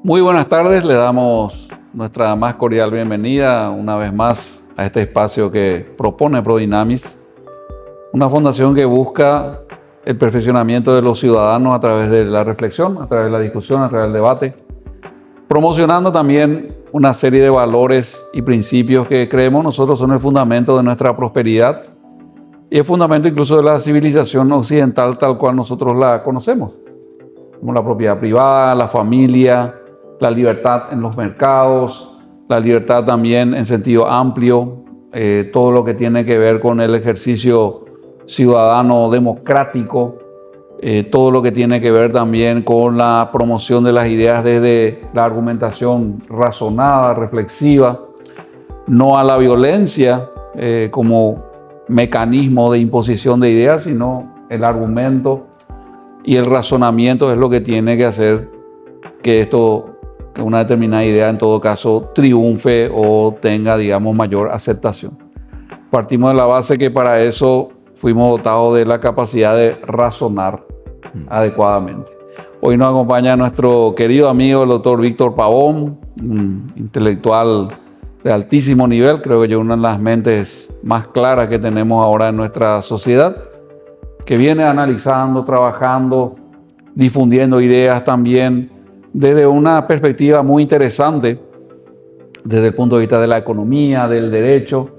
Muy buenas tardes, le damos nuestra más cordial bienvenida una vez más a este espacio que propone Prodynamis, una fundación que busca el perfeccionamiento de los ciudadanos a través de la reflexión, a través de la discusión, a través del debate, promocionando también una serie de valores y principios que creemos nosotros son el fundamento de nuestra prosperidad y el fundamento incluso de la civilización occidental tal cual nosotros la conocemos, como la propiedad privada, la familia, la libertad en los mercados, la libertad también en sentido amplio, todo lo que tiene que ver con el ejercicio ciudadano democrático, todo lo que tiene que ver también con la promoción de las ideas desde la argumentación razonada, reflexiva, no a la violencia como mecanismo de imposición de ideas, sino el argumento y el razonamiento es lo que tiene que hacer que una determinada idea en todo caso triunfe o tenga, digamos, mayor aceptación. Partimos de la base que para eso fuimos dotados de la capacidad de razonar adecuadamente. Hoy nos acompaña nuestro querido amigo el doctor Víctor Pavón, un intelectual de altísimo nivel, creo que es una de las mentes más claras que tenemos ahora en nuestra sociedad, que viene analizando, trabajando, difundiendo ideas también desde una perspectiva muy interesante, desde el punto de vista de la economía, del derecho,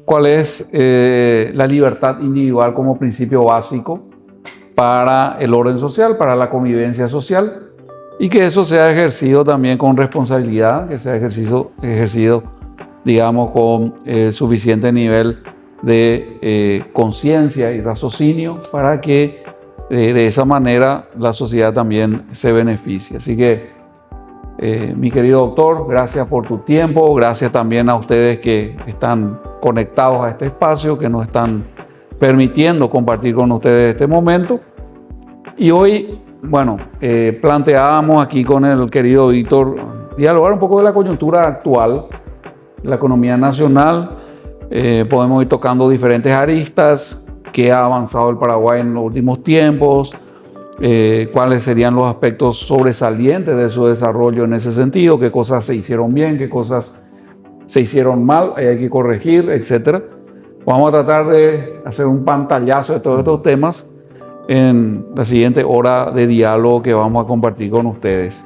cuál es la libertad individual como principio básico para el orden social, para la convivencia social, y que eso sea ejercido también con responsabilidad, que sea ejercido digamos, con suficiente nivel de conciencia y raciocinio para que de esa manera la sociedad también se beneficie. Así que, mi querido doctor, gracias por tu tiempo, gracias también a ustedes que están conectados a este espacio, que nos están permitiendo compartir con ustedes este momento. Y hoy, bueno, planteábamos aquí con el querido Víctor dialogar un poco de la coyuntura actual, la economía nacional. Podemos ir tocando diferentes aristas, qué ha avanzado el Paraguay en los últimos tiempos, cuáles serían los aspectos sobresalientes de su desarrollo en ese sentido, qué cosas se hicieron bien, qué cosas se hicieron mal, hay que corregir, etc. Vamos a tratar de hacer un pantallazo de todos estos temas en la siguiente hora de diálogo que vamos a compartir con ustedes.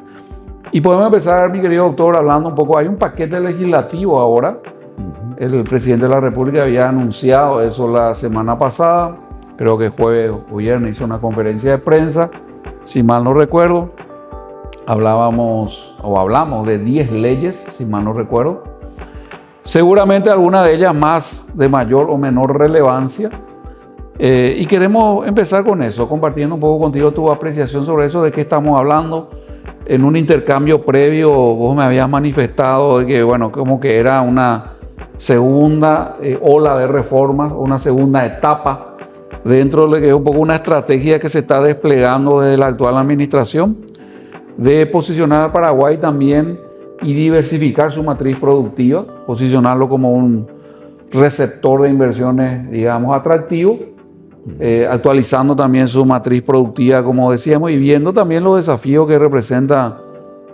Y podemos empezar, mi querido doctor, hablando un poco. Hay un paquete legislativo ahora. El presidente de la República había anunciado eso la semana pasada, creo que jueves o viernes hizo una conferencia de prensa, si mal no recuerdo. Hablamos de 10 leyes, si mal no recuerdo. Seguramente alguna de ellas más de mayor o menor relevancia. Y queremos empezar con eso, compartiendo un poco contigo tu apreciación sobre eso, de qué estamos hablando. En un intercambio previo vos me habías manifestado de que, bueno, como que era una segunda ola de reformas, una segunda etapa dentro de lo que es un poco una estrategia que se está desplegando desde la actual administración de posicionar a Paraguay también y diversificar su matriz productiva, posicionarlo como un receptor de inversiones, digamos, atractivo, actualizando también su matriz productiva, como decíamos, y viendo también los desafíos que representa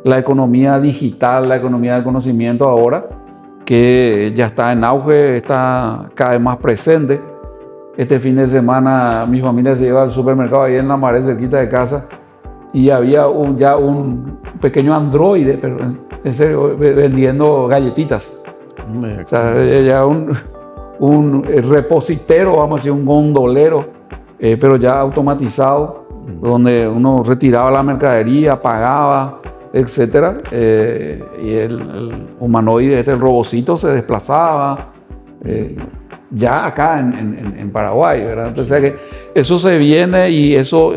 la economía digital, la economía del conocimiento ahora, que ya está en auge, está cada vez más presente. Este fin de semana mi familia se lleva al supermercado ahí en La Maré, cerquita de casa, y había ya un pequeño androide, pero en serio, vendiendo galletitas. O sea, ya un repositero, vamos a decir, un gondolero, pero ya automatizado, donde uno retiraba la mercadería, pagaba, etcétera, y el humanoide, el robocito se desplazaba, ya acá en Paraguay, ¿verdad? Entonces, que eso se viene y eso,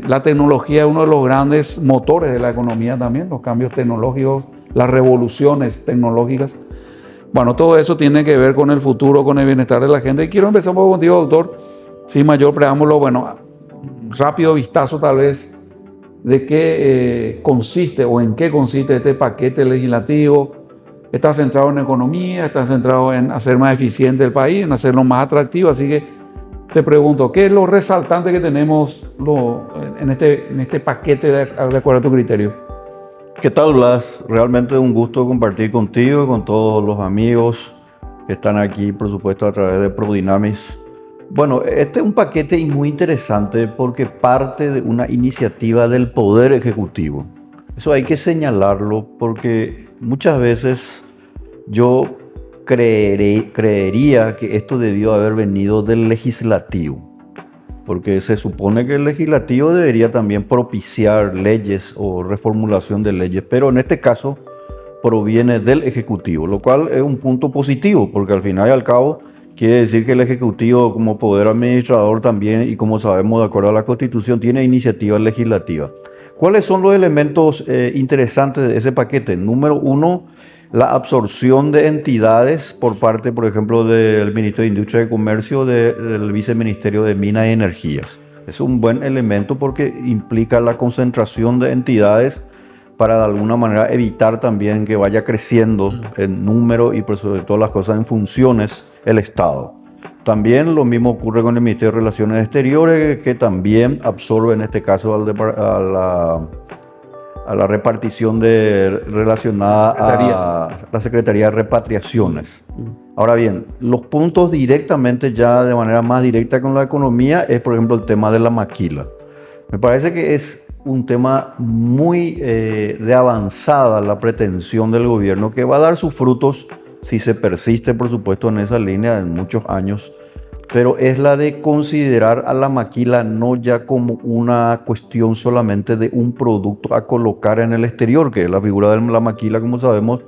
la tecnología es uno de los grandes motores de la economía también, los cambios tecnológicos, las revoluciones tecnológicas. Bueno, todo eso tiene que ver con el futuro, con el bienestar de la gente. Y quiero empezar un poco contigo, doctor, sin mayor preámbulo. Bueno, rápido vistazo tal vez de qué consiste o en qué consiste este paquete legislativo. Está centrado en economía, está centrado en hacer más eficiente el país, en hacerlo más atractivo. Así que te pregunto, ¿qué es lo resaltante que tenemos en este paquete de acuerdo a tu criterio? ¿Qué tal, Blas? Realmente un gusto compartir contigo y con todos los amigos que están aquí, por supuesto, a través de ProDynamis. Bueno, este es un paquete muy interesante porque parte de una iniciativa del Poder Ejecutivo. Eso hay que señalarlo porque muchas veces yo creería que esto debió haber venido del legislativo, porque se supone que el legislativo debería también propiciar leyes o reformulación de leyes, pero en este caso proviene del ejecutivo, lo cual es un punto positivo, porque al final y al cabo quiere decir que el ejecutivo como poder administrador también, y como sabemos de acuerdo a la Constitución, tiene iniciativa legislativa. ¿Cuáles son los elementos interesantes de ese paquete? Número uno, la absorción de entidades por parte, por ejemplo, del Ministerio de Industria y Comercio, del Viceministerio de Minas y Energías. Es un buen elemento porque implica la concentración de entidades para de alguna manera evitar también que vaya creciendo en número y por sobre todo las cosas en funciones el Estado. También lo mismo ocurre con el Ministerio de Relaciones Exteriores, que también absorbe en este caso a la repartición relacionada a la Secretaría de Repatriaciones. Ahora bien, los puntos directamente ya de manera más directa con la economía es, por ejemplo, el tema de la maquila. Me parece que es un tema muy de avanzada la pretensión del gobierno, que va a dar sus frutos si se persiste, por supuesto, en esa línea en muchos años, pero es la de considerar a la maquila no ya como una cuestión solamente de un producto a colocar en el exterior, que es la figura de la maquila, como sabemos,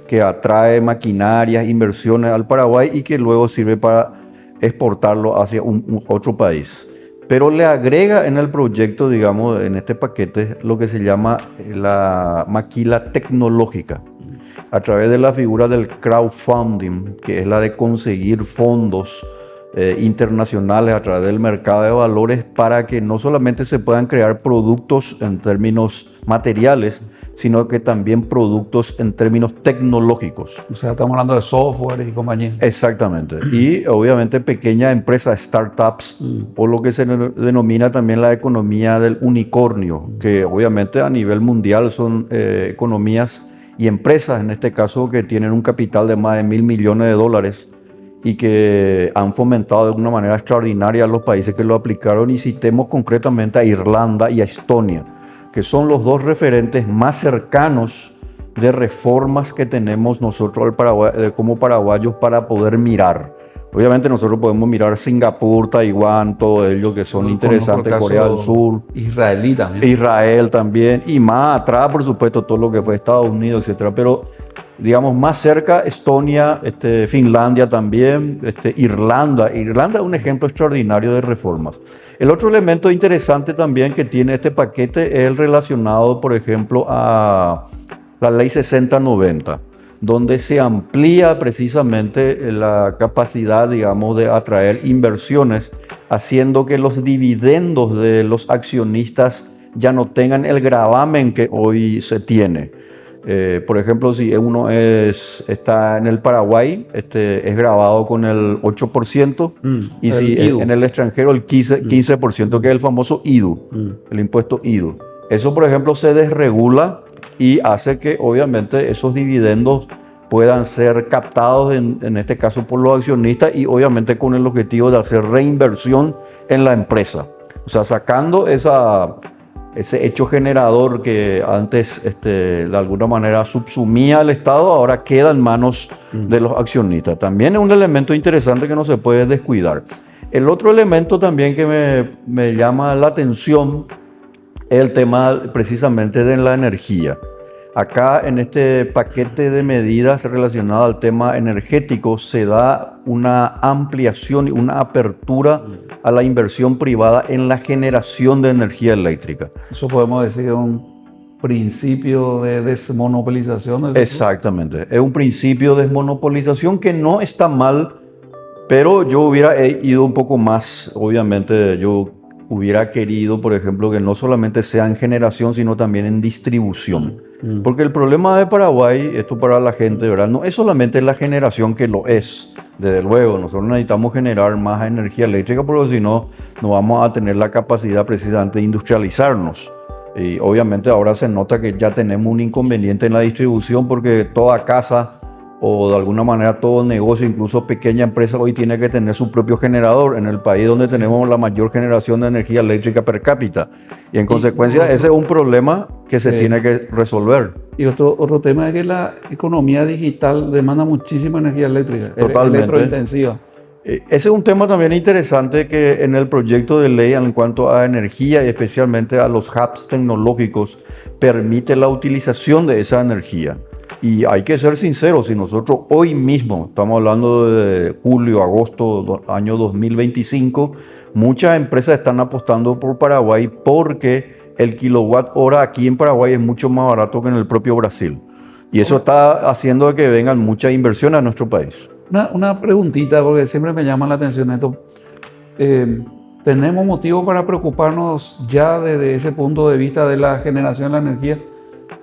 que atrae maquinarias, inversiones al Paraguay y que luego sirve para exportarlo hacia otro país. Pero le agrega en el proyecto, digamos, en este paquete, lo que se llama la maquila tecnológica, a través de la figura del crowdfunding, que es la de conseguir fondos internacionales a través del mercado de valores para que no solamente se puedan crear productos en términos materiales, sino que también productos en términos tecnológicos. O sea, estamos hablando de software y compañía. Exactamente. Y obviamente pequeñas empresas, startups, o lo que se denomina también la economía del unicornio, que obviamente a nivel mundial son economías y empresas, en este caso, que tienen un capital de más de $1.000 millones y que han fomentado de una manera extraordinaria a los países que lo aplicaron, y citemos concretamente a Irlanda y a Estonia, que son los dos referentes más cercanos de reformas que tenemos nosotros al Paraguay, como paraguayos para poder mirar. Obviamente nosotros podemos mirar Singapur, Taiwán, todo ello que son interesantes, Corea del Sur. Israel también, y más atrás, por supuesto, todo lo que fue Estados Unidos, etcétera. Pero digamos más cerca, Estonia, Finlandia también, Irlanda. Irlanda es un ejemplo extraordinario de reformas. El otro elemento interesante también que tiene este paquete es el relacionado, por ejemplo, a la Ley 6090, donde se amplía precisamente la capacidad, digamos, de atraer inversiones, haciendo que los dividendos de los accionistas ya no tengan el gravamen que hoy se tiene. Por ejemplo, si uno está en el Paraguay, es gravado con el 8%, y si en el extranjero el 15%, que es el famoso IDU, el impuesto IDU. Eso, por ejemplo, se desregula y hace que obviamente esos dividendos puedan ser captados en este caso por los accionistas, y obviamente con el objetivo de hacer reinversión en la empresa. O sea, sacando ese hecho generador que antes de alguna manera subsumía al Estado, ahora queda en manos de los accionistas. También es un elemento interesante que no se puede descuidar. El otro elemento también que me llama la atención es el tema precisamente de la energía. Acá en este paquete de medidas relacionado al tema energético se da una ampliación y una apertura a la inversión privada en la generación de energía eléctrica. Eso podemos decir es un principio de desmonopolización. Exactamente, es un principio de desmonopolización que no está mal, pero yo hubiera ido un poco más. Obviamente yo hubiera querido, por ejemplo, que no solamente sea en generación, sino también en distribución. Porque el problema de Paraguay, esto para la gente, ¿verdad?, no es solamente la generación, que lo es, desde luego. Nosotros necesitamos generar más energía eléctrica, porque si no, no vamos a tener la capacidad precisamente de industrializarnos. Y obviamente ahora se nota que ya tenemos un inconveniente en la distribución porque toda casa o de alguna manera todo negocio, incluso pequeña empresa, hoy tiene que tener su propio generador en el país donde tenemos la mayor generación de energía eléctrica per cápita. Y en consecuencia ese es un problema que se tiene que resolver. Y otro tema es que la economía digital demanda muchísima energía eléctrica, Totalmente. electrointensiva. Ese es un tema también interesante que en el proyecto de ley en cuanto a energía y especialmente a los hubs tecnológicos permite la utilización de esa energía. Y hay que ser sinceros, si nosotros hoy mismo, estamos hablando de julio, agosto, año 2025, muchas empresas están apostando por Paraguay porque el kilowatt hora aquí en Paraguay es mucho más barato que en el propio Brasil. Y eso está haciendo que vengan muchas inversiones a nuestro país. Una preguntita, porque siempre me llama la atención esto. ¿Tenemos motivo para preocuparnos ya desde ese punto de vista de la generación de la energía?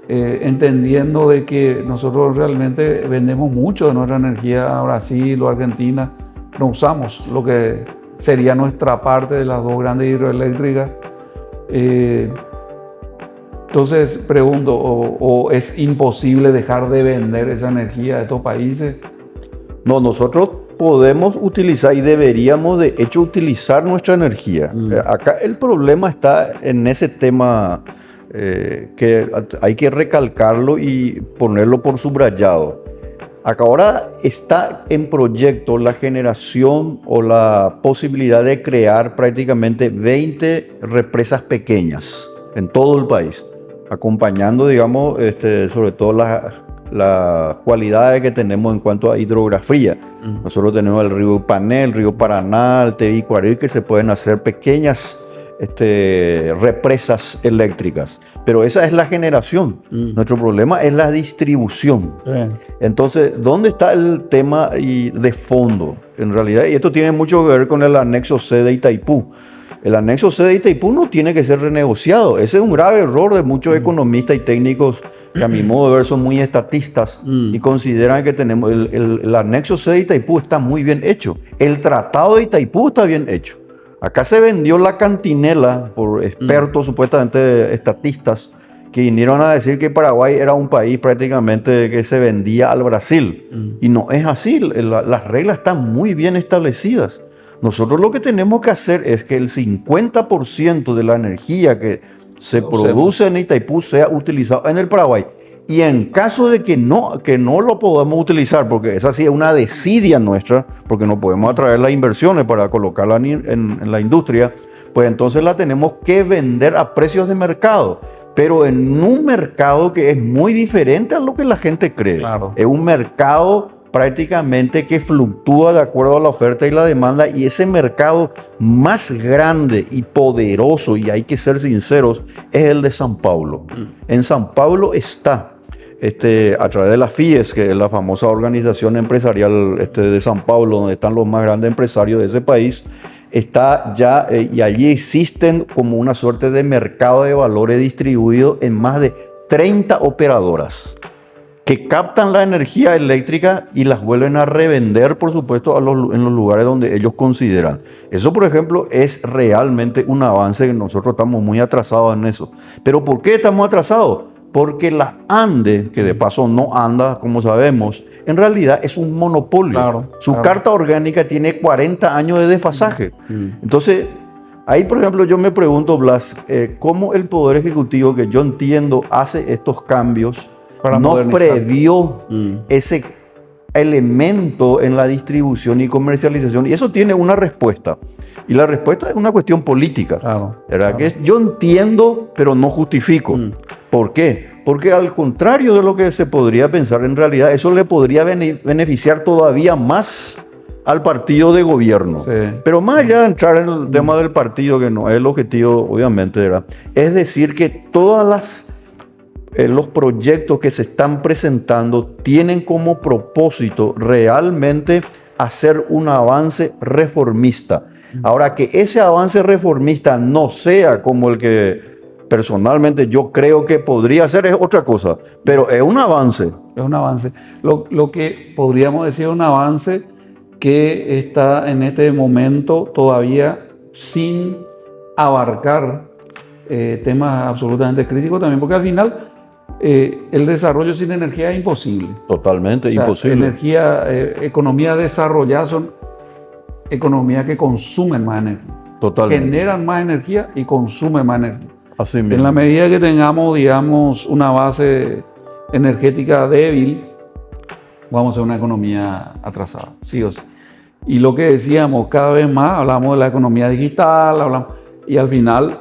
Entendiendo de que nosotros realmente vendemos mucho de nuestra energía a Brasil o Argentina, no usamos lo que sería nuestra parte de las dos grandes hidroeléctricas. Entonces pregunto, ¿o es imposible dejar de vender esa energía de estos países? No, nosotros podemos utilizar y deberíamos de hecho utilizar nuestra energía. Acá el problema está en ese tema que hay que recalcarlo y ponerlo por subrayado. Acá ahora está en proyecto la generación o la posibilidad de crear prácticamente 20 represas pequeñas en todo el país, acompañando, digamos, sobre todo las cualidades que tenemos en cuanto a hidrografía. Nosotros tenemos el río Ipané, el río Paraná, el Tebicuarí, que se pueden hacer pequeñas represas eléctricas, pero esa es la generación. Nuestro problema es la distribución. Entonces, ¿dónde está el tema de fondo? En realidad, y esto tiene mucho que ver con el anexo C de Itaipú. El anexo C de Itaipú no tiene que ser renegociado. Ese es un grave error de muchos economistas y técnicos que a mi modo de ver son muy estatistas y consideran que tenemos el anexo C de Itaipú está muy bien hecho. El tratado de Itaipú está bien hecho. Acá se vendió la cantinela por expertos, supuestamente estatistas, que vinieron a decir que Paraguay era un país prácticamente que se vendía al Brasil. Y no es así, las reglas están muy bien establecidas. Nosotros lo que tenemos que hacer es que el 50% de la energía que se produce en Itaipú sea utilizado en el Paraguay. Y en caso de que no lo podamos utilizar, porque esa sí es una desidia nuestra, porque no podemos atraer las inversiones para colocarla en la industria, pues entonces la tenemos que vender a precios de mercado, pero en un mercado que es muy diferente a lo que la gente cree. Claro. Es un mercado prácticamente que fluctúa de acuerdo a la oferta y la demanda, y ese mercado más grande y poderoso, y hay que ser sinceros, es el de San Paulo. En San Paulo está a través de la FIES, que es la famosa organización empresarial de San Paulo, donde están los más grandes empresarios de ese país, está ya, y allí existen como una suerte de mercado de valores distribuido en más de 30 operadoras que captan la energía eléctrica y las vuelven a revender, por supuesto, en los lugares donde ellos consideran. Eso, por ejemplo, es realmente un avance que nosotros estamos muy atrasados en eso. ¿Pero por qué estamos atrasados? Porque la ANDE, que de paso no anda, como sabemos, en realidad es un monopolio. Claro, Su carta orgánica tiene 40 años de desfasaje. Entonces, ahí, por ejemplo, yo me pregunto, Blas, ¿cómo el Poder Ejecutivo, que yo entiendo, hace estos cambios, para no modernizar, previó ese elemento en la distribución y comercialización? Y eso tiene una respuesta. Y la respuesta es una cuestión política. Claro, ¿Verdad? claro. Que yo entiendo, pero no justifico. ¿Por qué? Porque al contrario de lo que se podría pensar, en realidad eso le podría beneficiar todavía más al partido de gobierno. Sí. Pero más allá de entrar en el tema del partido, que no es el objetivo, obviamente, ¿verdad? Es decir, que todas los proyectos que se están presentando tienen como propósito realmente hacer un avance reformista. Ahora, que ese avance reformista no sea como el que personalmente yo creo que podría ser, es otra cosa, pero es un avance. Es un avance. Lo que podríamos decir es un avance que está en este momento todavía sin abarcar temas absolutamente críticos también, porque al final el desarrollo sin energía es imposible. Totalmente, O sea, imposible. Economía desarrollada son economías que consumen más energía. Totalmente. Generan más energía y consumen más energía. Así En mismo. la medida que tengamos, digamos, una base energética débil, vamos a ser una economía atrasada, sí o sí. Y lo que decíamos, cada vez más hablamos de la economía digital, y al final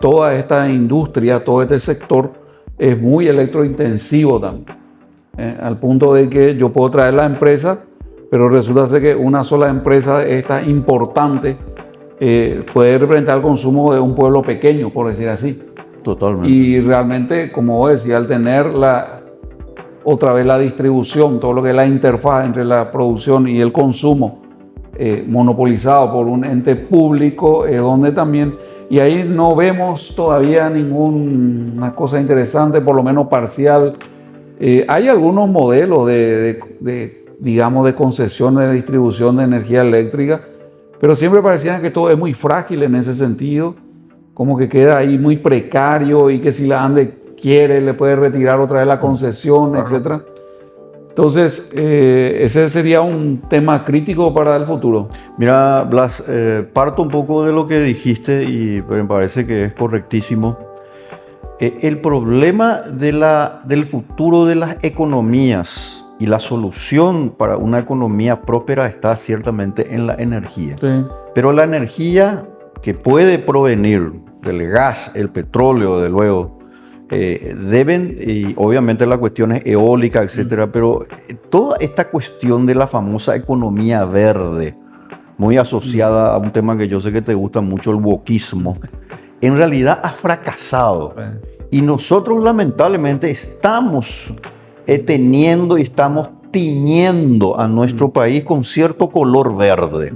toda esta industria, todo este sector es muy electrointensivo también, al punto de que yo puedo traer la empresa, pero resulta ser que una sola empresa esta importante puede representar el consumo de un pueblo pequeño, por decir así. Totalmente. Y realmente, como vos decías, al tener otra vez la distribución, todo lo que es la interfaz entre la producción y el consumo monopolizado por un ente público, donde también, y ahí no vemos todavía ninguna cosa interesante, por lo menos parcial. Hay algunos modelos digamos, de concesiones de distribución de energía eléctrica, pero siempre parecían que todo es muy frágil en ese sentido, como que queda ahí muy precario y que si la ANDE quiere le puede retirar otra vez la concesión, etc. Entonces, ese sería un tema crítico para el futuro. Mira, Blas, parto un poco de lo que dijiste y me parece que es correctísimo. El problema del futuro de las economías y la solución para una economía próspera está ciertamente en la energía. Sí. Pero la energía que puede provenir del gas, el petróleo, de luego, deben, y obviamente la cuestión es eólica, etcétera, pero toda esta cuestión de la famosa economía verde, muy asociada a un tema que yo sé que te gusta mucho, el wokismo, en realidad ha fracasado. Y nosotros lamentablemente estamos teniendo y estamos tiñendo a nuestro país con cierto color verde.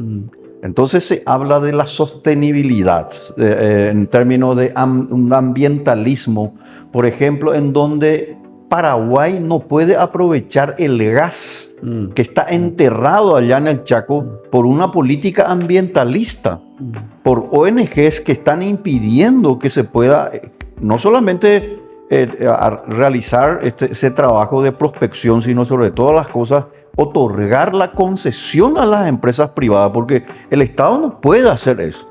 Entonces se habla de la sostenibilidad en términos de un ambientalismo, por ejemplo, en donde Paraguay no puede aprovechar el gas que está enterrado allá en el Chaco por una política ambientalista, por ONGs que están impidiendo que se pueda no solamente realizar ese trabajo de prospección, sino sobre todas las cosas otorgar la concesión a las empresas privadas, porque el Estado no puede hacer eso.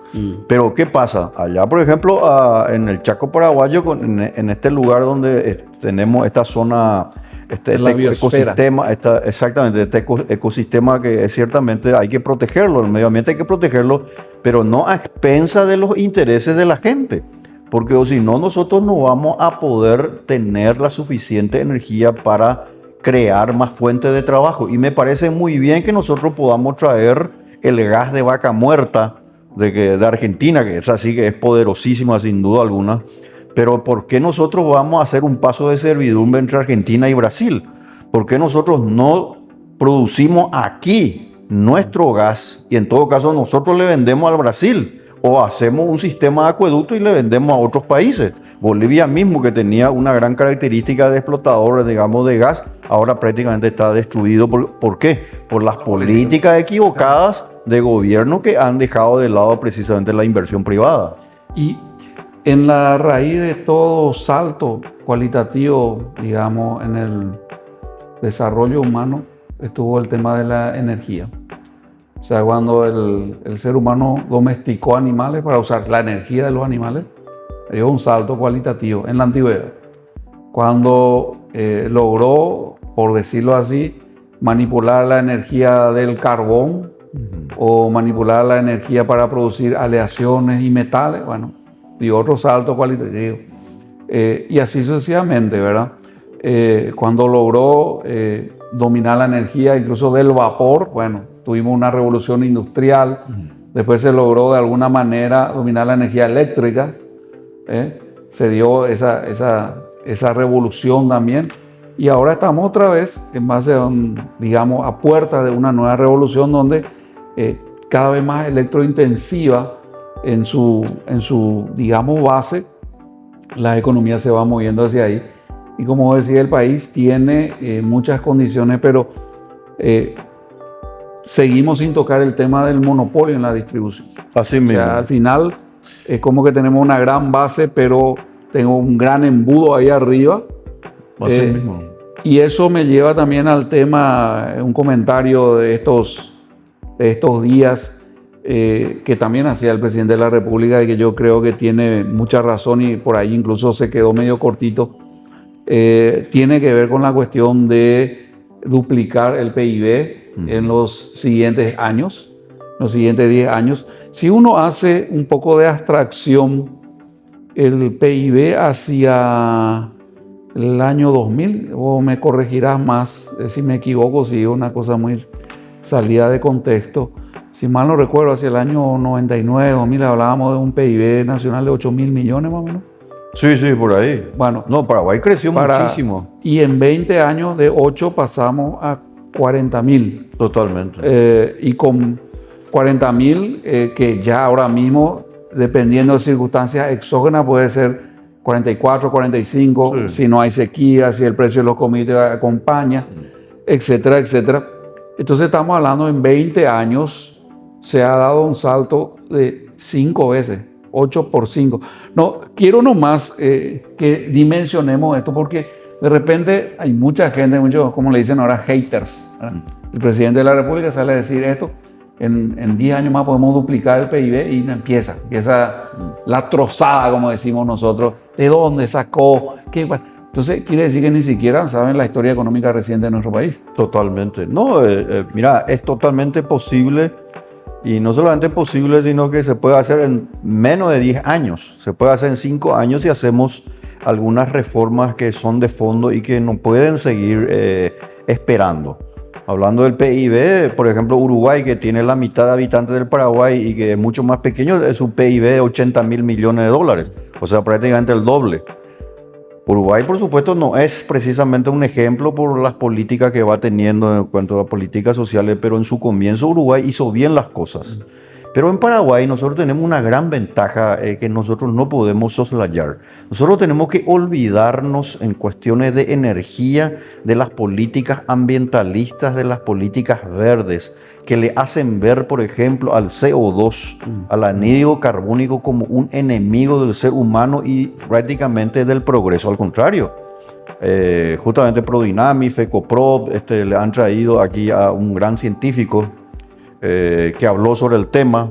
Pero ¿qué pasa? Allá, por ejemplo, en el Chaco paraguayo, en este lugar donde tenemos esta zona, este ecosistema, exactamente, este ecosistema que ciertamente hay que protegerlo, el medio ambiente hay que protegerlo, pero no a expensas de los intereses de la gente. Porque o si no, nosotros no vamos a poder tener la suficiente energía para crear más fuentes de trabajo. Y me parece muy bien que nosotros podamos traer el gas de vaca muerta de Argentina, que es así, que es poderosísima sin duda alguna. Pero ¿por qué nosotros vamos a hacer un paso de servidumbre entre Argentina y Brasil? ¿Por qué nosotros no producimos aquí nuestro gas y en todo caso nosotros le vendemos al Brasil? O hacemos un sistema de acueducto y le vendemos a otros países. Bolivia mismo, que tenía una gran característica de explotador, digamos, de gas, ahora prácticamente está destruido. ¿Por qué? Por las políticas equivocadas de gobierno que han dejado de lado precisamente la inversión privada. Y en la raíz de todo salto cualitativo, digamos, en el desarrollo humano, estuvo el tema de la energía. O sea, cuando el ser humano domesticó animales para usar la energía de los animales, dio un salto cualitativo en la antigüedad. Cuando logró, por decirlo así, manipular la energía del carbón o manipular la energía para producir aleaciones y metales, bueno, dio otro salto cualitativo. Y así sucesivamente, ¿verdad? Cuando logró dominar la energía incluso del vapor, bueno, tuvimos una revolución industrial, después se logró de alguna manera dominar la energía eléctrica, se dio esa revolución también, y ahora estamos otra vez en base a, digamos, a puertas de una nueva revolución donde cada vez más electrointensiva en su digamos, base, la economía se va moviendo hacia ahí. Y como decía, el país tiene muchas condiciones, pero seguimos sin tocar el tema del monopolio en la distribución. Así mismo. O sea, al final Es como que tenemos una gran base, pero tengo un gran embudo ahí arriba. Así mismo. Y eso me lleva también al tema, un comentario de estos días que también hacía el presidente de la República, y que yo creo que tiene mucha razón y por ahí incluso se quedó medio cortito. Tiene que ver con la cuestión de duplicar el PIB en los siguientes años, los siguientes 10 años. Si uno hace un poco de abstracción, el PIB hacia el año 2000, o me corregirás más si me equivoco, si es una cosa muy salida de contexto. Si mal no recuerdo, hacia el año 99, 2000, hablábamos de un PIB nacional de 8.000 millones más o menos. Sí, por ahí. Bueno, no, Paraguay creció muchísimo. Y en 20 años de 8 pasamos a 40.000. Totalmente. Y con 40.000, que ya ahora mismo, dependiendo de circunstancias exógenas, puede ser 44, 45, sí, si no hay sequía, si el precio de los combustibles acompaña, etcétera, etcétera. Entonces estamos hablando, en 20 años se ha dado un salto de 5 veces, 8 por 5. No, quiero nomás que dimensionemos esto, porque de repente hay mucha gente, muchos, como le dicen ahora, haters, ¿verdad? El presidente de la República sale a decir esto: en 10 años más podemos duplicar el PIB, y empieza la trozada, como decimos nosotros. ¿De dónde sacó? ¿Qué? Entonces quiere decir que ni siquiera saben la historia económica reciente de nuestro país. Totalmente. No, mira, es totalmente posible, y no solamente posible, sino que se puede hacer en menos de 10 años. Se puede hacer en 5 años si hacemos algunas reformas que son de fondo y que no pueden seguir esperando. Hablando del PIB, por ejemplo, Uruguay, que tiene la mitad de habitantes del Paraguay y que es mucho más pequeño, es un PIB de 80.000 millones de dólares, o sea, prácticamente el doble. Uruguay, por supuesto, no es precisamente un ejemplo por las políticas que va teniendo en cuanto a políticas sociales, pero en su comienzo Uruguay hizo bien las cosas. Pero en Paraguay nosotros tenemos una gran ventaja que nosotros no podemos soslayar. Nosotros tenemos que olvidarnos en cuestiones de energía de las políticas ambientalistas, de las políticas verdes, que le hacen ver, por ejemplo, al CO2, al anhídrido carbónico, como un enemigo del ser humano y prácticamente del progreso. Al contrario, justamente Prodinami, FECOPROD, le han traído aquí a un gran científico que habló sobre el tema,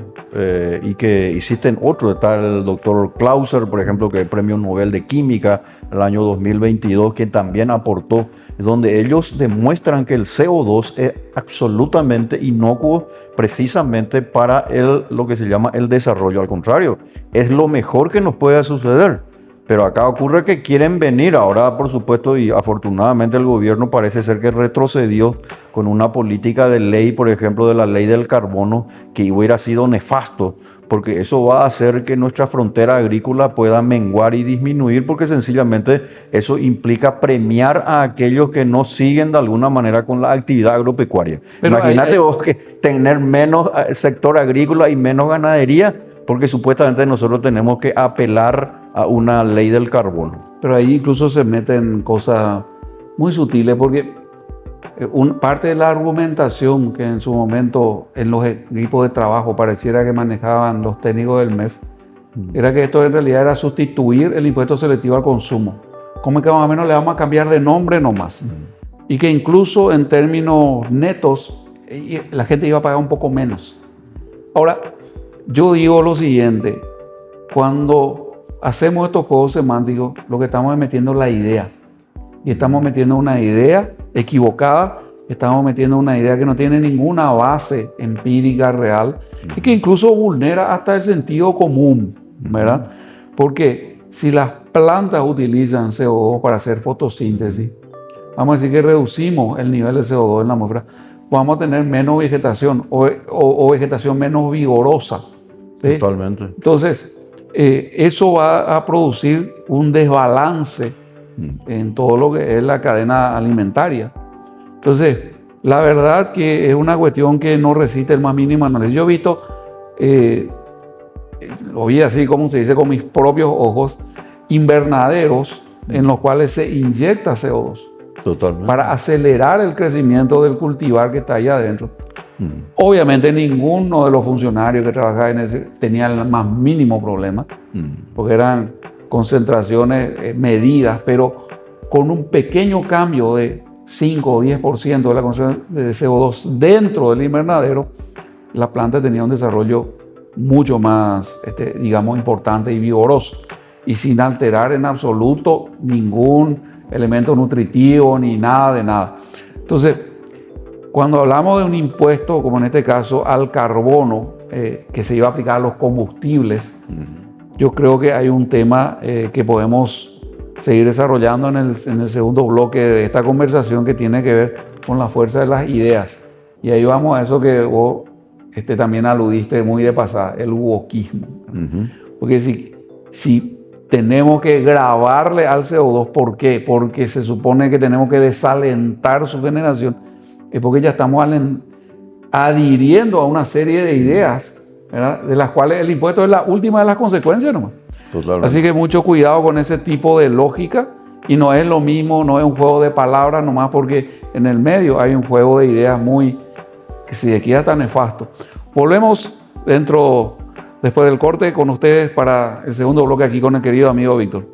y que existen otros. Está el doctor Clauser, por ejemplo, que es premio Nobel de Química el año 2022, que también aportó, donde ellos demuestran que el CO2 es absolutamente inocuo precisamente para lo que se llama el desarrollo. Al contrario, es lo mejor que nos puede suceder. Pero acá ocurre que quieren venir ahora, por supuesto, y afortunadamente el gobierno parece ser que retrocedió con una política de ley, por ejemplo, de la ley del carbono, que hubiera sido nefasto, porque eso va a hacer que nuestra frontera agrícola pueda menguar y disminuir, porque sencillamente eso implica premiar a aquellos que no siguen de alguna manera con la actividad agropecuaria. Pero imagínate vos que tener menos sector agrícola y menos ganadería, porque supuestamente nosotros tenemos que apelar a una ley del carbono. Pero ahí incluso se meten cosas muy sutiles, porque parte de la argumentación que en su momento en los equipos de trabajo pareciera que manejaban los técnicos del MEF, era que esto en realidad era sustituir el impuesto selectivo al consumo. Como que más o menos le vamos a cambiar de nombre nomás. Y que incluso en términos netos la gente iba a pagar un poco menos. Ahora, yo digo lo siguiente: cuando hacemos estos juegos semánticos, lo que estamos es metiendo la idea. Y estamos metiendo una idea equivocada, estamos metiendo una idea que no tiene ninguna base empírica real y que incluso vulnera hasta el sentido común, ¿verdad? Porque si las plantas utilizan CO2 para hacer fotosíntesis, vamos a decir que reducimos el nivel de CO2 en la atmósfera, vamos a tener menos vegetación o vegetación menos vigorosa, ¿sí? Totalmente. Entonces, eso va a producir un desbalance en todo lo que es la cadena alimentaria. Entonces, la verdad que es una cuestión que no resiste el más mínimo análisis. Yo he visto, lo vi así como se dice con mis propios ojos, invernaderos en los cuales se inyecta CO2. Totalmente. Para acelerar el crecimiento del cultivar que está ahí adentro. Obviamente ninguno de los funcionarios que trabajaban en ese tenía el más mínimo problema, porque eran concentraciones medidas, pero con un pequeño cambio de 5 o 10% de la concentración de CO2 dentro del invernadero, la planta tenía un desarrollo mucho más, digamos, importante y vigoroso, y sin alterar en absoluto ningún elemento nutritivo ni nada de nada. Entonces, cuando hablamos de un impuesto, como en este caso, al carbono, que se iba a aplicar a los combustibles, yo creo que hay un tema que podemos seguir desarrollando en el segundo bloque de esta conversación, que tiene que ver con la fuerza de las ideas. Y ahí vamos a eso que vos también aludiste muy de pasada, el wokismo. Porque si tenemos que grabarle al CO2, ¿por qué? Porque se supone que tenemos que desalentar su generación, es porque ya estamos adhiriendo a una serie de ideas, ¿verdad?, de las cuales el impuesto es la última de las consecuencias nomás. Totalmente. Así que mucho cuidado con ese tipo de lógica, y no es lo mismo, no es un juego de palabras nomás, porque en el medio hay un juego de ideas que si de aquí hasta nefasto. Volvemos después del corte con ustedes para el segundo bloque aquí con el querido amigo Víctor.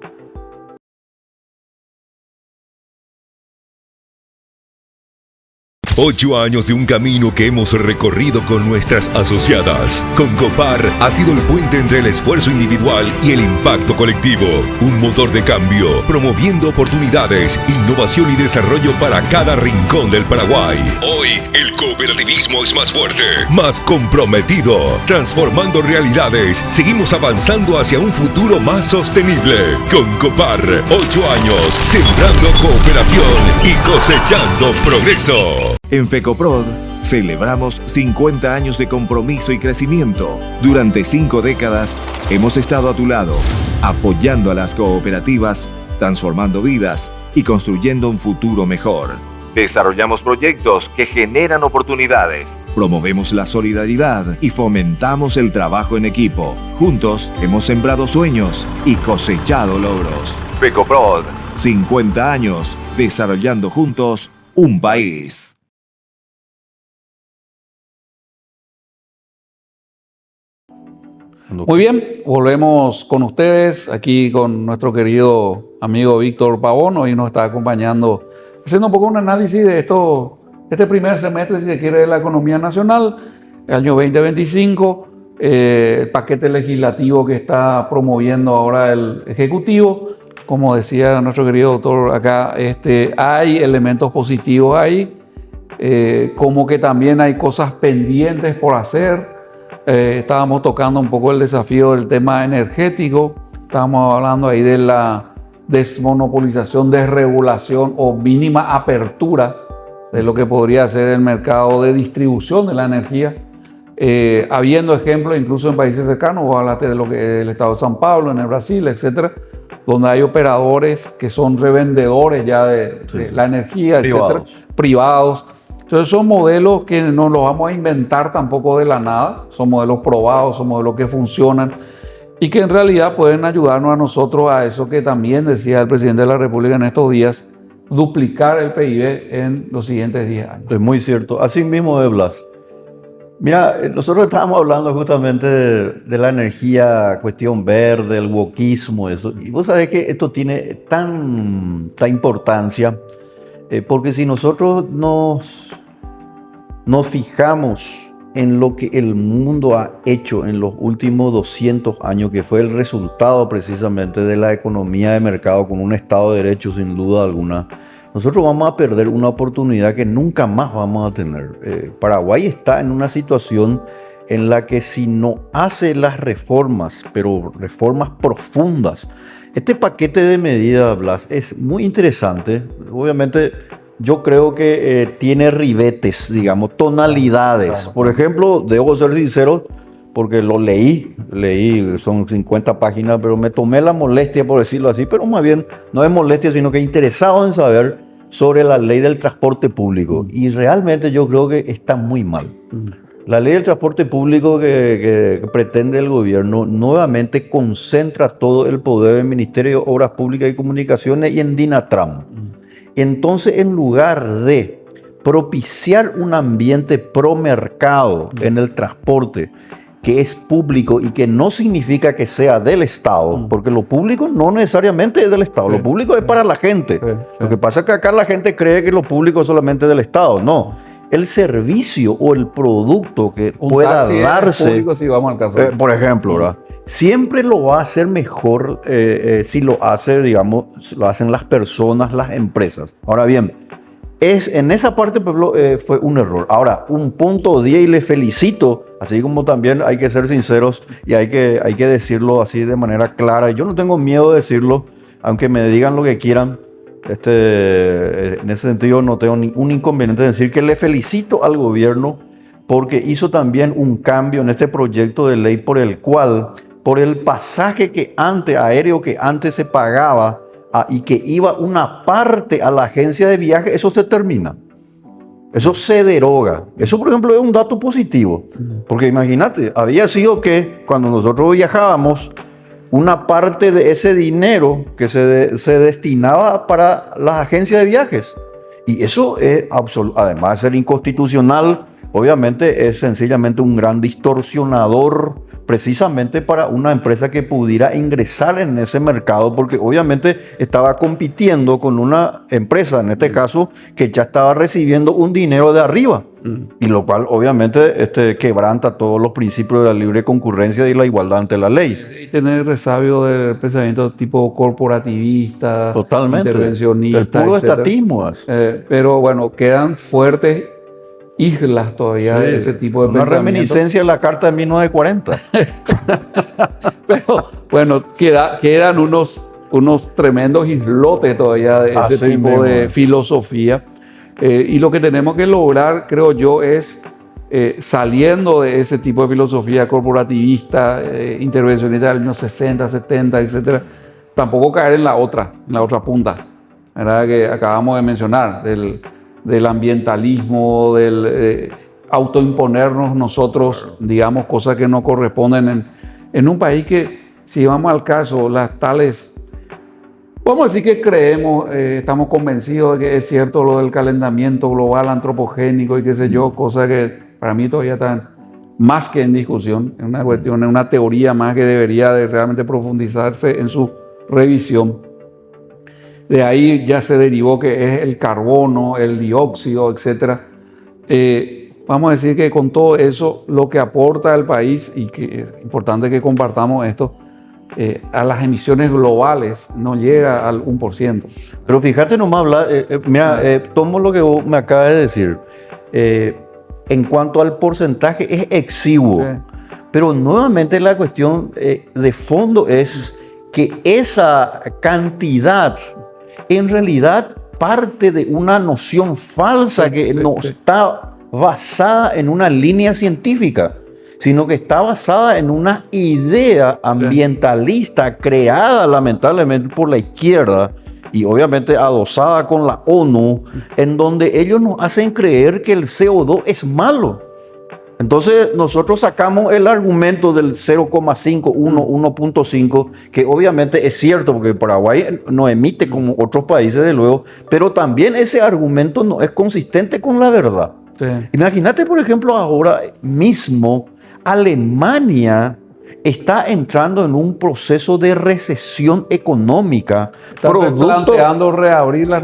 8 años de un camino que hemos recorrido con nuestras asociadas. Concopar ha sido el puente entre el esfuerzo individual y el impacto colectivo. Un motor de cambio, promoviendo oportunidades, innovación y desarrollo para cada rincón del Paraguay. Hoy, el cooperativismo es más fuerte, más comprometido, transformando realidades. Seguimos avanzando hacia un futuro más sostenible. Concopar, 8 años, sembrando cooperación y cosechando progreso. En FECOPROD celebramos 50 años de compromiso y crecimiento. Durante 5 décadas hemos estado a tu lado, apoyando a las cooperativas, transformando vidas y construyendo un futuro mejor. Desarrollamos proyectos que generan oportunidades. Promovemos la solidaridad y fomentamos el trabajo en equipo. Juntos hemos sembrado sueños y cosechado logros. FECOPROD, 50 años desarrollando juntos un país. Muy bien, volvemos con ustedes aquí con nuestro querido amigo Víctor Pavón. Hoy nos está acompañando, haciendo un poco un análisis de este primer semestre, si se quiere, de la economía nacional, el año 2025, el paquete legislativo que está promoviendo ahora el Ejecutivo. Como decía nuestro querido doctor acá, hay elementos positivos ahí, como que también hay cosas pendientes por hacer. Estábamos tocando un poco el desafío del tema energético, estábamos hablando ahí de la desmonopolización, desregulación o mínima apertura de lo que podría ser el mercado de distribución de la energía, habiendo ejemplos incluso en países cercanos. Vos hablaste de lo que es el estado de San Pablo, en el Brasil, etcétera, donde hay operadores que son revendedores ya de la energía, etcétera, privados. Entonces son modelos que no los vamos a inventar tampoco de la nada, son modelos probados, son modelos que funcionan y que en realidad pueden ayudarnos a nosotros a eso que también decía el presidente de la República en estos días, duplicar el PIB en los siguientes 10 años. Es muy cierto, así mismo de Blas. Mira, nosotros estábamos hablando justamente de la energía, cuestión verde, el wokismo, eso. Y vos sabés que esto tiene tanta importancia, porque si nosotros nos fijamos en lo que el mundo ha hecho en los últimos 200 años, que fue el resultado precisamente de la economía de mercado con un Estado de Derecho sin duda alguna, nosotros vamos a perder una oportunidad que nunca más vamos a tener. Paraguay está en una situación en la que si no hace las reformas, pero reformas profundas, este paquete de medidas, Blas, es muy interesante. Obviamente yo creo que tiene ribetes, digamos, tonalidades. Por ejemplo, debo ser sincero, porque lo leí, son 50 páginas, pero me tomé la molestia, por decirlo así, pero más bien no es molestia, sino que interesado en saber sobre la ley del transporte público. Y realmente yo creo que está muy mal. La ley del transporte público que pretende el gobierno nuevamente concentra todo el poder en el Ministerio de Obras Públicas y Comunicaciones y en DINATRAM. Entonces, en lugar de propiciar un ambiente pro mercado en el transporte que es público y que no significa que sea del Estado, porque lo público no necesariamente es del Estado, lo público es para la gente. Lo que pasa es que acá la gente cree que lo público es solamente del Estado. No, el servicio o el producto que pueda darse, público, si vamos al caso. por ejemplo, ¿verdad? Siempre lo va a hacer mejor si lo hace, digamos, lo hacen las personas, las empresas. Ahora bien, en esa parte, Pablo, fue un error. Ahora, un punto 10 y le felicito, así como también hay que ser sinceros y hay que decirlo así de manera clara. Yo no tengo miedo de decirlo, aunque me digan lo que quieran. En ese sentido no tengo ningún inconveniente en decir que le felicito al gobierno porque hizo también un cambio en este proyecto de ley por el cual, por el pasaje aéreo que antes se pagaba, y que iba una parte a la agencia de viaje, eso se termina. Eso se deroga. Eso, por ejemplo, es un dato positivo. Porque imagínate, había sido que cuando nosotros viajábamos, una parte de ese dinero que se destinaba para las agencias de viajes. Y eso es además de ser inconstitucional, obviamente es sencillamente un gran distorsionador precisamente para una empresa que pudiera ingresar en ese mercado, porque obviamente estaba compitiendo con una empresa, en este caso, que ya estaba recibiendo un dinero de arriba, y lo cual obviamente quebranta todos los principios de la libre concurrencia y la igualdad ante la ley. Y tener resabio del pensamiento tipo corporativista, totalmente, intervencionista, el puro etcétera. estatismo. Pero bueno, quedan fuertes islas todavía de ese tipo de pensamiento. Una reminiscencia de la Carta de 1940. Pero bueno, quedan unos tremendos islotes todavía de ese tipo de filosofía. Y lo que tenemos que lograr, creo yo, es saliendo de ese tipo de filosofía corporativista, intervencionista del año 60, 70, etcétera, tampoco caer en la otra punta, ¿verdad? Que acabamos de mencionar, del ambientalismo, del autoimponernos nosotros, digamos, cosas que no corresponden en un país que, si vamos al caso, las tales, vamos a decir que creemos, estamos convencidos de que es cierto lo del calentamiento global antropogénico y qué sé yo, cosas que para mí todavía están más que en discusión, en una cuestión, en una teoría más que debería de realmente profundizarse en su revisión. De ahí ya se derivó que es el carbono, el dióxido, etc. Vamos a decir que con todo eso, lo que aporta al país, y que es importante que compartamos esto, a las emisiones globales no llega al 1%. Pero fíjate nomás, tomo lo que vos me acabas de decir. En cuanto al porcentaje, es exiguo. Sí. Pero nuevamente la cuestión de fondo es que esa cantidad en realidad parte de una noción falsa que no está basada en una línea científica, sino que está basada en una idea ambientalista creada lamentablemente por la izquierda y obviamente adosada con la ONU, en donde ellos nos hacen creer que el CO2 es malo. Entonces nosotros sacamos el argumento del 0,5, 1.5, que obviamente es cierto porque Paraguay no emite como otros países de luego, pero también ese argumento no es consistente con la verdad. Sí. Imagínate, por ejemplo, ahora mismo Alemania está entrando en un proceso de recesión económica. Está planteando reabrir las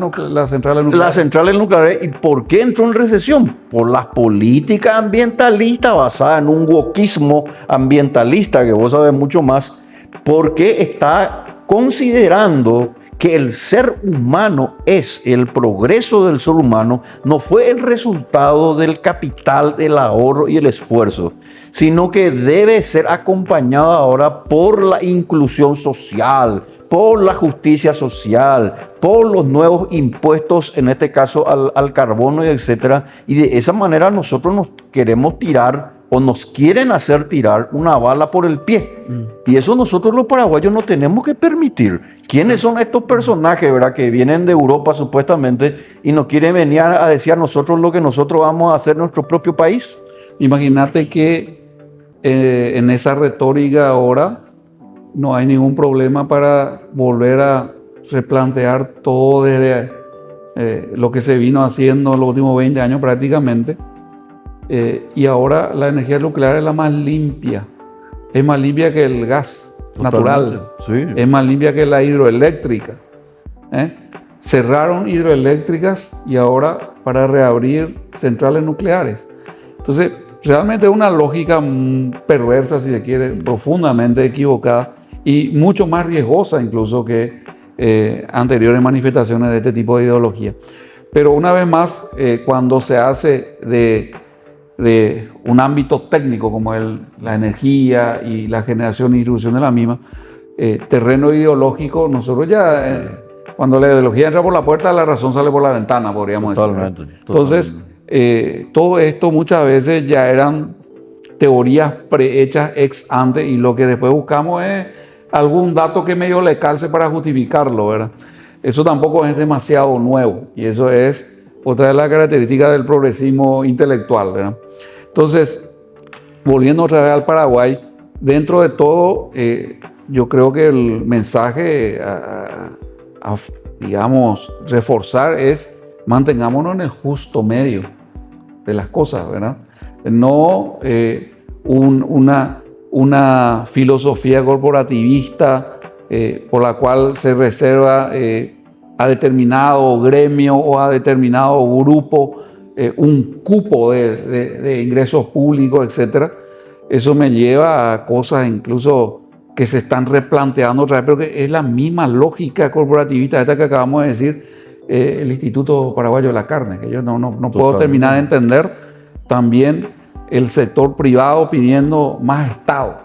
centrales nucleares. Las centrales nucleares. ¿Y por qué entró en recesión? Por las políticas ambientalistas basadas en un wokismo ambientalista, que vos sabés mucho más, porque está considerando que el ser humano el progreso del ser humano no fue el resultado del capital, del ahorro y el esfuerzo, sino que debe ser acompañado ahora por la inclusión social, por la justicia social, por los nuevos impuestos, en este caso al carbono y etcétera. Y de esa manera nosotros nos queremos tirar o nos quieren hacer tirar una bala por el pie. Y eso nosotros los paraguayos no tenemos que permitir. ¿Quiénes son estos personajes, verdad, que vienen de Europa supuestamente y nos quieren venir a decir a nosotros lo que nosotros vamos a hacer en nuestro propio país? Imagínate que en esa retórica ahora no hay ningún problema para volver a replantear todo desde lo que se vino haciendo en los últimos 20 años prácticamente. Y ahora la energía nuclear es la más limpia. Es más limpia que el gas natural. Sí. Es más limpia que la hidroeléctrica. Cerraron hidroeléctricas y ahora para reabrir centrales nucleares. Entonces, realmente es una lógica perversa, si se quiere, profundamente equivocada y mucho más riesgosa incluso que anteriores manifestaciones de este tipo de ideología. Pero una vez más, cuando se hace de un ámbito técnico como la energía y la generación y distribución de la misma, terreno ideológico, nosotros ya, cuando la ideología entra por la puerta, la razón sale por la ventana, podríamos decir. Entonces, todo esto muchas veces ya eran teorías prehechas ex ante y lo que después buscamos es algún dato que medio le calce para justificarlo, ¿verdad? Eso tampoco es demasiado nuevo y eso es otra de las características del progresismo intelectual, ¿verdad? Entonces, volviendo otra vez al Paraguay, dentro de todo, yo creo que el mensaje digamos, reforzar es mantengámonos en el justo medio de las cosas, ¿verdad? No una filosofía corporativista por la cual se reserva a determinado gremio o a determinado grupo un cupo de ingresos públicos, etc. Eso me lleva a cosas incluso que se están replanteando otra vez, pero que es la misma lógica corporativista esta que acabamos de decir, el Instituto Paraguayo de la Carne, que yo no puedo terminar de entender. También el sector privado pidiendo más Estado.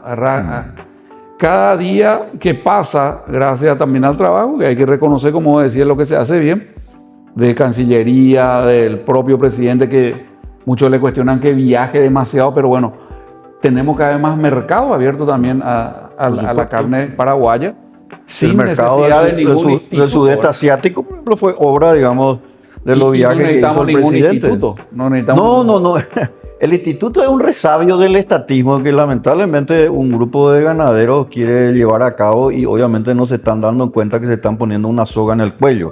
Cada día que pasa, gracias también al trabajo, que hay que reconocer, como decía, lo que se hace bien, de Cancillería, del propio presidente, que muchos le cuestionan que viaje demasiado, pero bueno, tenemos cada vez más mercado abierto también a la carne paraguaya, sin necesidad de ningún instituto. Del sudeste asiático, por ejemplo, fue obra, digamos, de los viajes que hizo el presidente. No. El instituto es un resabio del estatismo que lamentablemente un grupo de ganaderos quiere llevar a cabo y obviamente no se están dando cuenta que se están poniendo una soga en el cuello.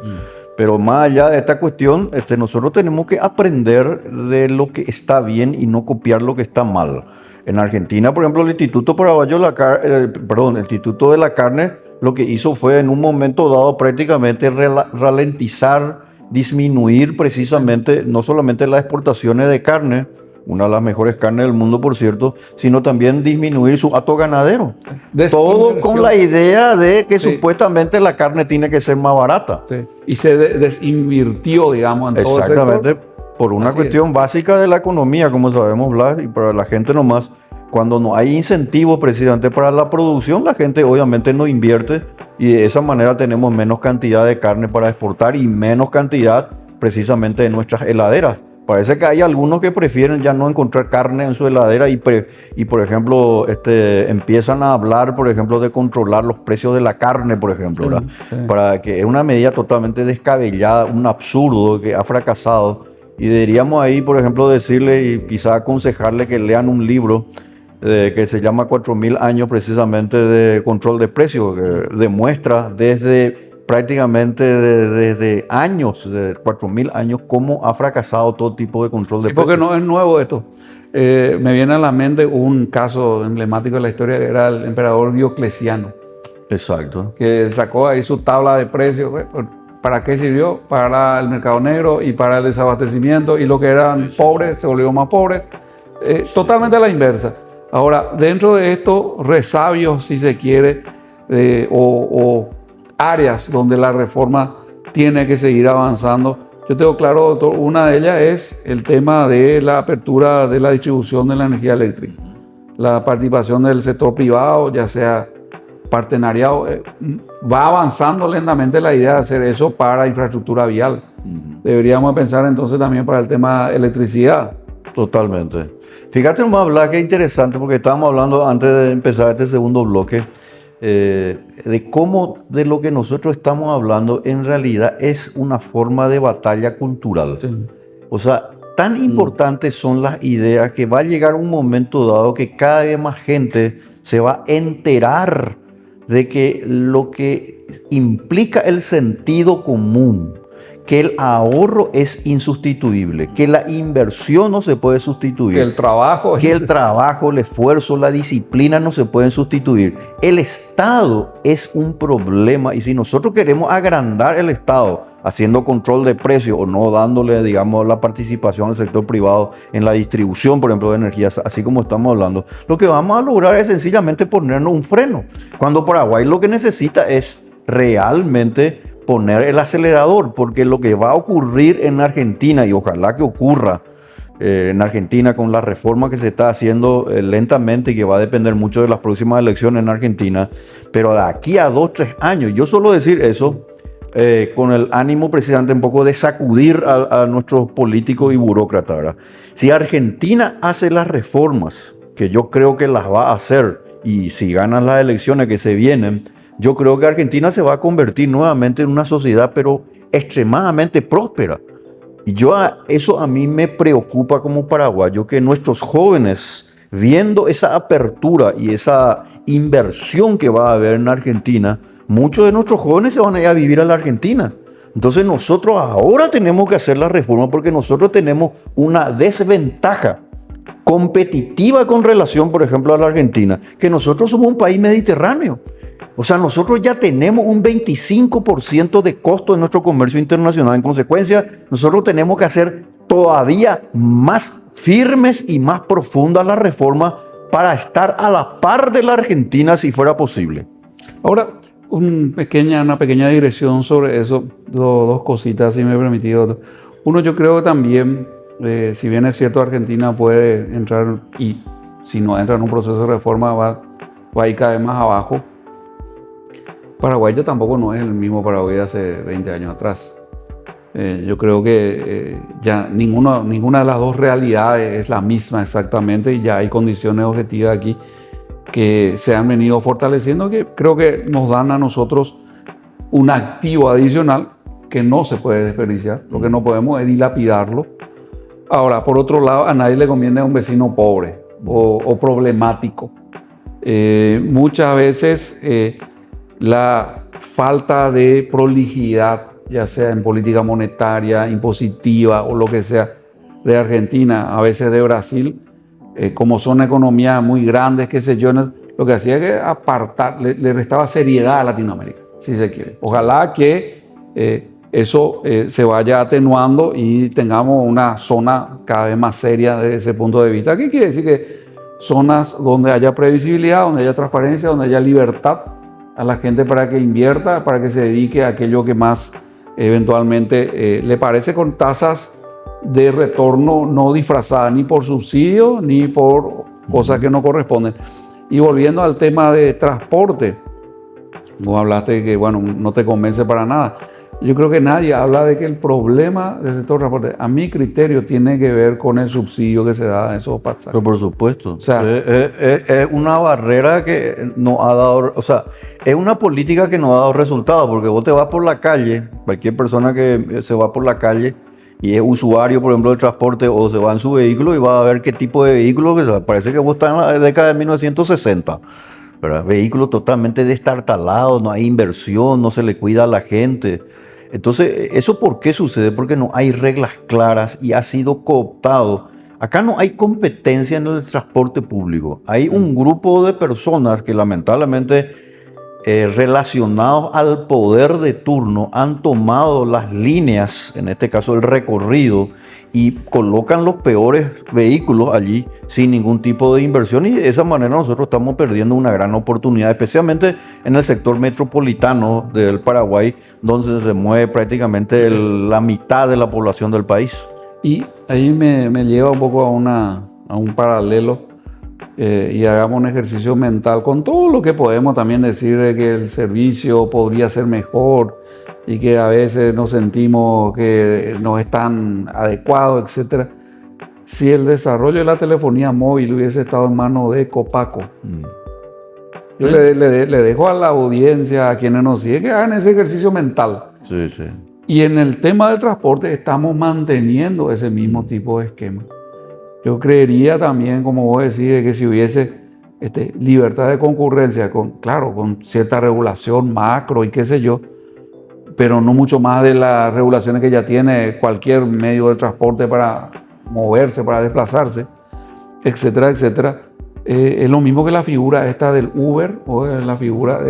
Pero más allá de esta cuestión, nosotros tenemos que aprender de lo que está bien y no copiar lo que está mal. En Argentina, por ejemplo, el Instituto Paraguayo el Instituto de la Carne, lo que hizo fue en un momento dado prácticamente ralentizar, disminuir precisamente no solamente las exportaciones de carne, una de las mejores carnes del mundo, por cierto, sino también disminuir su hato ganadero. Todo con la idea de que supuestamente la carne tiene que ser más barata. Sí. Y se desinvirtió, digamos, en todo el sector. Exactamente, por una cuestión básica de la economía, como sabemos, Blas, y para la gente nomás. Cuando no hay incentivos precisamente para la producción, la gente obviamente no invierte y de esa manera tenemos menos cantidad de carne para exportar y menos cantidad precisamente en nuestras heladeras. Parece que hay algunos que prefieren ya no encontrar carne en su heladera y por ejemplo, empiezan a hablar, por ejemplo, de controlar los precios de la carne, por ejemplo, ¿verdad? Sí. Para que es una medida totalmente descabellada, un absurdo que ha fracasado. Y deberíamos ahí, por ejemplo, decirle y quizá aconsejarle que lean un libro que se llama 4000 años precisamente de control de precios, que demuestra prácticamente desde años, de 4000 años, cómo ha fracasado todo tipo de control de precios. Porque no es nuevo esto. Me viene a la mente un caso emblemático de la historia, que era el emperador Diocleciano. Exacto. Que sacó ahí su tabla de precios. ¿Para qué sirvió? Para el mercado negro y para el desabastecimiento, y los que eran pobres se volvieron más pobres. Totalmente a la inversa. Ahora, dentro de estos resabios, si se quiere, o áreas donde la reforma tiene que seguir avanzando, yo tengo claro, doctor, una de ellas es el tema de la apertura de la distribución de la energía eléctrica. La participación del sector privado, ya sea partenariado, va avanzando lentamente la idea de hacer eso para infraestructura vial. Deberíamos pensar entonces también para el tema electricidad. Totalmente. Fíjate nomás, Blas, que interesante, porque estábamos hablando antes de empezar este segundo bloque de cómo de lo que nosotros estamos hablando en realidad es una forma de batalla cultural. Sí. O sea, tan importantes son las ideas que va a llegar un momento dado que cada vez más gente se va a enterar de que lo que implica el sentido común, que el ahorro es insustituible, que la inversión no se puede sustituir, Que el trabajo... que el trabajo, el esfuerzo, la disciplina no se pueden sustituir. El Estado es un problema y si nosotros queremos agrandar el Estado haciendo control de precios o no dándole, digamos, la participación al sector privado en la distribución, por ejemplo, de energías, así como estamos hablando, lo que vamos a lograr es sencillamente ponernos un freno. Cuando Paraguay lo que necesita es realmente poner el acelerador, porque lo que va a ocurrir en Argentina, y ojalá que ocurra en Argentina con la reforma que se está haciendo lentamente y que va a depender mucho de las próximas elecciones en Argentina, pero de aquí a 2, 3 años, yo suelo decir eso con el ánimo precisamente un poco de sacudir a nuestros políticos y burócratas, ¿verdad? Si Argentina hace las reformas, que yo creo que las va a hacer, y si ganan las elecciones que se vienen, yo creo que Argentina se va a convertir nuevamente en una sociedad, pero extremadamente próspera. Y eso a mí me preocupa como paraguayo, que nuestros jóvenes, viendo esa apertura y esa inversión que va a haber en Argentina, muchos de nuestros jóvenes se van a ir a vivir a la Argentina. Entonces nosotros ahora tenemos que hacer la reforma porque nosotros tenemos una desventaja competitiva con relación, por ejemplo, a la Argentina, que nosotros somos un país mediterráneo. O sea, nosotros ya tenemos un 25% de costo en nuestro comercio internacional. En consecuencia, nosotros tenemos que hacer todavía más firmes y más profundas las reformas para estar a la par de la Argentina si fuera posible. Ahora, una pequeña digresión sobre eso, dos cositas, si me permitís. Uno, yo creo que también, si bien es cierto, Argentina puede entrar, y si no entra en un proceso de reforma, va a ir cada vez más abajo. Paraguay ya tampoco no es el mismo Paraguay de hace 20 años atrás. Yo creo que ya ninguna de las dos realidades es la misma exactamente y ya hay condiciones objetivas aquí que se han venido fortaleciendo, que creo que nos dan a nosotros un activo adicional que no se puede desperdiciar. Lo que no podemos es dilapidarlo. Ahora, por otro lado, a nadie le conviene un vecino pobre o problemático. Muchas veces la falta de prolijidad, ya sea en política monetaria, impositiva o lo que sea, de Argentina, a veces de Brasil, como son economías muy grandes, qué sé yo, lo que hacía es que apartar, le restaba seriedad a Latinoamérica, si se quiere. Ojalá que eso se vaya atenuando y tengamos una zona cada vez más seria desde ese punto de vista. ¿Qué quiere decir? Que zonas donde haya previsibilidad, donde haya transparencia, donde haya libertad a la gente para que invierta, para que se dedique a aquello que más eventualmente le parece, con tasas de retorno no disfrazadas ni por subsidio ni por cosas que no corresponden. Y volviendo al tema de transporte, vos hablaste de que, bueno, no te convence para nada. Yo creo que nadie habla de que el problema del sector transporte, a mi criterio, tiene que ver con el subsidio que se da a esos pasajes. Pero por supuesto. O sea, es una barrera que no ha dado, o sea, es una política que no ha dado resultados, porque vos te vas por la calle, cualquier persona que se va por la calle y es usuario, por ejemplo, del transporte, o se va en su vehículo y va a ver qué tipo de vehículo que sea. Parece que vos estás en la década de 1960. ¿Verdad? Vehículos totalmente destartalados, no hay inversión, no se le cuida a la gente. Entonces, ¿eso por qué sucede? Porque no hay reglas claras y ha sido cooptado. Acá no hay competencia en el transporte público. Hay un grupo de personas que lamentablemente relacionados al poder de turno han tomado las líneas, en este caso el recorrido, y colocan los peores vehículos allí sin ningún tipo de inversión, y de esa manera nosotros estamos perdiendo una gran oportunidad, especialmente en el sector metropolitano del Paraguay, donde se mueve prácticamente la mitad de la población del país. Y ahí me lleva un poco a un paralelo, y hagamos un ejercicio mental con todo lo que podemos también decir de que el servicio podría ser mejor y que a veces nos sentimos que no es tan adecuado, etc. Si el desarrollo de la telefonía móvil hubiese estado en manos de Copaco, yo le dejo a la audiencia, a quienes nos siguen, que hagan ese ejercicio mental. Sí, sí. Y en el tema del transporte estamos manteniendo ese mismo tipo de esquema. Yo creería también, como vos decís, que si hubiese libertad de concurrencia, con cierta regulación macro y qué sé yo, pero no mucho más de las regulaciones que ya tiene cualquier medio de transporte para moverse, para desplazarse, etcétera, etcétera. Es lo mismo que la figura esta del Uber o la figura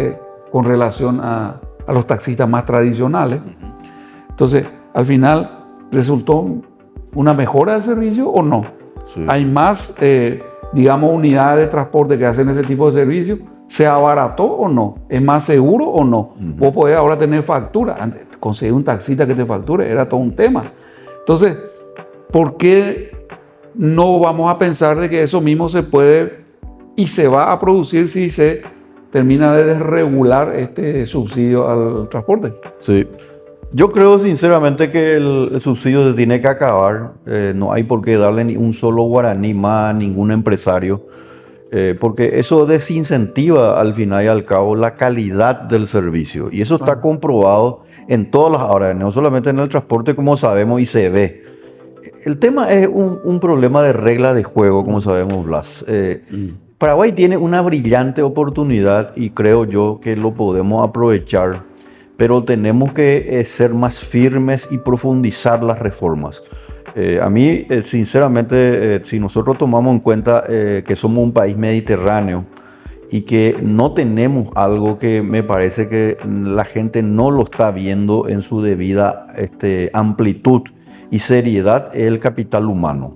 con relación a los taxistas más tradicionales. Entonces, al final, ¿resultó una mejora del servicio o no? Sí. Hay más, digamos, unidades de transporte que hacen ese tipo de servicio. ¿Se abarató o no? ¿Es más seguro o no? Vos podés ahora tener factura. Antes, conseguir un taxista que te facture era todo un tema. Entonces, ¿por qué no vamos a pensar de que eso mismo se puede y se va a producir si se termina de desregular este subsidio al transporte? Sí. Yo creo sinceramente que el subsidio se tiene que acabar. No hay por qué darle ni un solo guaraní más a ningún empresario, porque eso desincentiva al final y al cabo la calidad del servicio. Y eso está comprobado en todas las áreas, no solamente en el transporte, como sabemos y se ve. El tema es un problema de regla de juego, como sabemos, Blas. Paraguay tiene una brillante oportunidad y creo yo que lo podemos aprovechar, pero tenemos que ser más firmes y profundizar las reformas. A mí, sinceramente, si nosotros tomamos en cuenta que somos un país mediterráneo y que no tenemos algo que me parece que la gente no lo está viendo en su debida amplitud y seriedad, es el capital humano.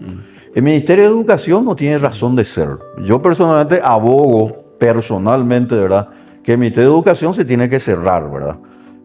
El Ministerio de Educación no tiene razón de ser. Yo personalmente abogo, ¿verdad?, que el Ministerio de Educación se tiene que cerrar, ¿verdad?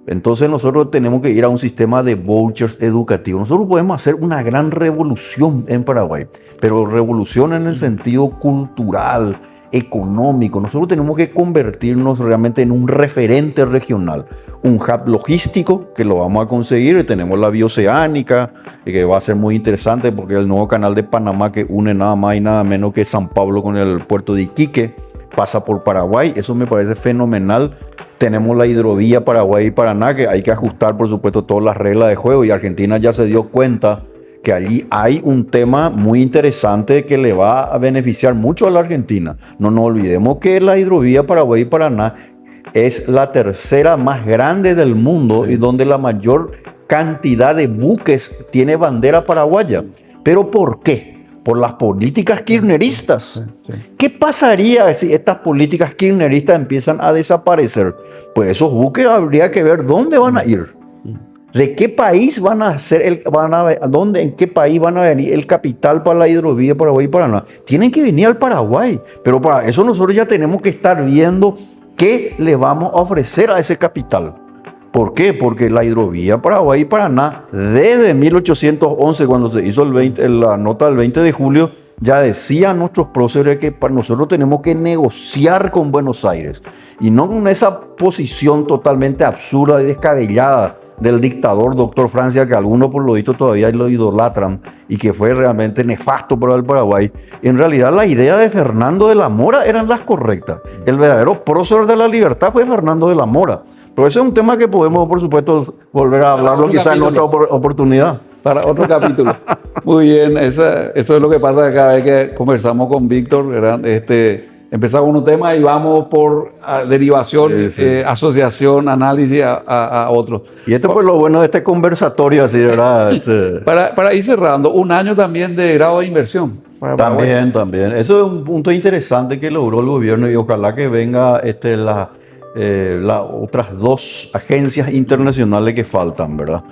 Entonces nosotros tenemos que ir a un sistema de vouchers educativos. Nosotros podemos hacer una gran revolución en Paraguay, pero revolución en el sentido cultural, económico. Nosotros tenemos que convertirnos realmente en un referente regional, un hub logístico que lo vamos a conseguir. Tenemos la bioceánica, que va a ser muy interesante porque el nuevo canal de Panamá que une nada más y nada menos que San Pablo con el puerto de Iquique pasa por Paraguay. Eso me parece fenomenal. Tenemos la hidrovía Paraguay y Paraná, que hay que ajustar, por supuesto, todas las reglas de juego, y Argentina ya se dio cuenta que allí hay un tema muy interesante que le va a beneficiar mucho a la Argentina. No nos olvidemos que la hidrovía Paraguay y Paraná es la tercera más grande del mundo y donde la mayor cantidad de buques tiene bandera paraguaya. ¿Pero por qué? Por las políticas kirchneristas. ¿Qué pasaría si estas políticas kirchneristas empiezan a desaparecer? Pues esos buques habría que ver dónde van a ir. ¿De qué país van a ser en qué país van a venir el capital para la hidrovía Paraguay y Paraná? Tienen que venir al Paraguay, pero para eso nosotros ya tenemos que estar viendo qué le vamos a ofrecer a ese capital. ¿Por qué? Porque la hidrovía Paraguay y Paraná, desde 1811, cuando se hizo la nota del 20 de julio, ya decían nuestros próceres que nosotros tenemos que negociar con Buenos Aires, y no con esa posición totalmente absurda y descabellada del dictador doctor Francia, que algunos por lo visto todavía lo idolatran y que fue realmente nefasto para el Paraguay. En realidad la idea de Fernando de la Mora eran las correctas. El verdadero prócer de la libertad fue Fernando de la Mora. Pero ese es un tema que podemos, por supuesto, volver a hablarlo quizás en otra oportunidad. Para otro capítulo. Muy bien, eso es lo que pasa cada vez que conversamos con Víctor, ¿verdad? Empezamos un tema y vamos por derivación, asociación, análisis a otros. Y esto pues lo bueno de este conversatorio, así, ¿verdad? Para ir cerrando, un año también de grado de inversión. También. Eso es un punto interesante que logró el gobierno, y ojalá que venga las otras dos agencias internacionales que faltan, ¿verdad?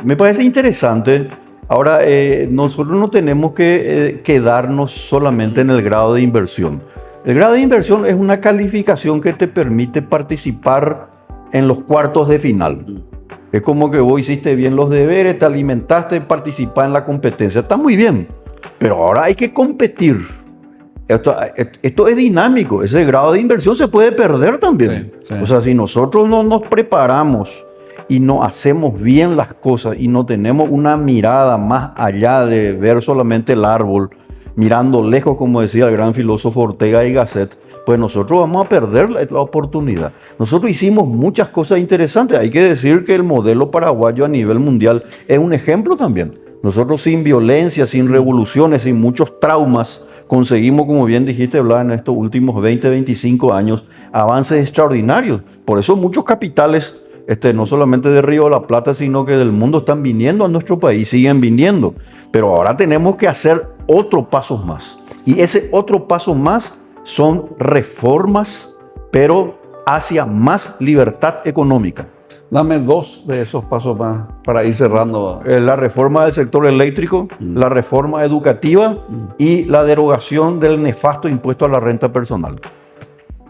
Me parece interesante. Ahora, nosotros no tenemos que quedarnos solamente en el grado de inversión. El grado de inversión es una calificación que te permite participar en los cuartos de final. Es como que vos hiciste bien los deberes, te alimentaste, participás en la competencia. Está muy bien, pero ahora hay que competir. Esto es dinámico. Ese grado de inversión se puede perder también. Sí. O sea, si nosotros no nos preparamos y no hacemos bien las cosas y no tenemos una mirada más allá de ver solamente el árbol, mirando lejos, como decía el gran filósofo Ortega y Gasset, pues nosotros vamos a perder la oportunidad. Nosotros hicimos muchas cosas interesantes. Hay que decir que el modelo paraguayo a nivel mundial es un ejemplo también. Nosotros sin violencia, sin revoluciones, sin muchos traumas, conseguimos, como bien dijiste, Blas, en estos últimos 20, 25 años, avances extraordinarios. Por eso muchos capitales no solamente de Río de la Plata, sino que del mundo están viniendo a nuestro país, siguen viniendo. Pero ahora tenemos que hacer otro paso más. Y ese otro paso más son reformas, pero hacia más libertad económica. Dame 2 de esos pasos más para ir cerrando. La reforma del sector eléctrico, la reforma educativa y la derogación del nefasto impuesto a la renta personal.